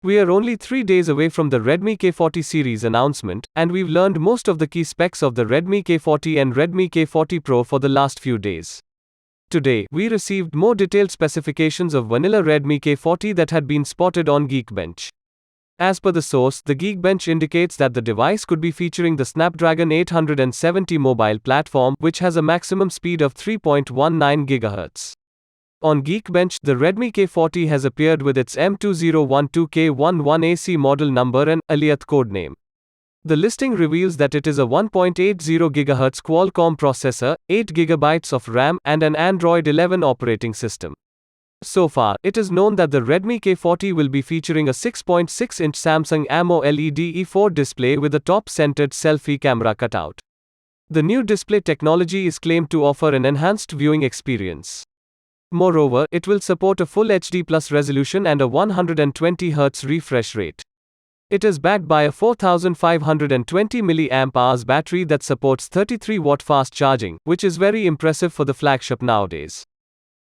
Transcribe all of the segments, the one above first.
We are only 3 days away from the Redmi K40 series announcement, and we've learned most of the key specs of the Redmi K40 and Redmi K40 Pro for the last few days. Today, we received more detailed specifications of vanilla Redmi K40 that had been spotted on Geekbench. As per the source, the Geekbench indicates that the device could be featuring the Snapdragon 870 mobile platform, which has a maximum speed of 3.19 GHz. On Geekbench, the Redmi K40 has appeared with its M2012K11AC model number and Aliyat codename. The listing reveals that it is a 1.80 GHz Qualcomm processor, 8 GB of RAM, and an Android 11 operating system. So far, it is known that the Redmi K40 will be featuring a 6.6-inch Samsung AMOLED E4 display with a top-centered selfie camera cutout. The new display technology is claimed to offer an enhanced viewing experience. Moreover, it will support a Full HD Plus resolution and a 120Hz refresh rate. It is backed by a 4520 mAh battery that supports 33-watt fast charging, which is very impressive for the flagship nowadays.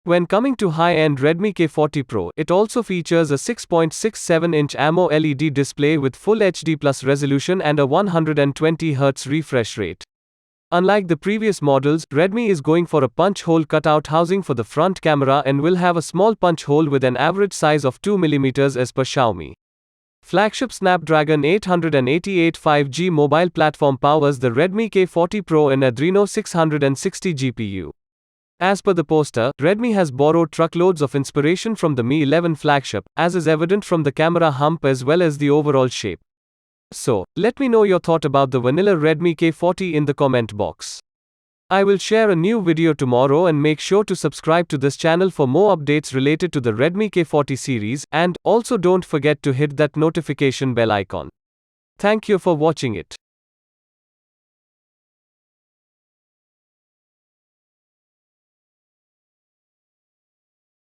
When coming to high-end Redmi K40 Pro, it also features a 6.67-inch AMOLED display with Full HD Plus resolution and a 120Hz refresh rate. Unlike the previous models, Redmi is going for a punch hole cutout housing for the front camera and will have a small punch hole with an average size of 2 mm as per Xiaomi. Flagship Snapdragon 888 5G mobile platform powers the Redmi K40 Pro and Adreno 660 GPU. As per the poster, Redmi has borrowed truckloads of inspiration from the Mi 11 flagship, as is evident from the camera hump as well as the overall shape. So, let me know your thought about the vanilla Redmi K40 in the comment box. I will share a new video tomorrow, and make sure to subscribe to this channel for more updates related to the Redmi K40 series, and also don't forget to hit that notification bell icon. Thank you for watching it.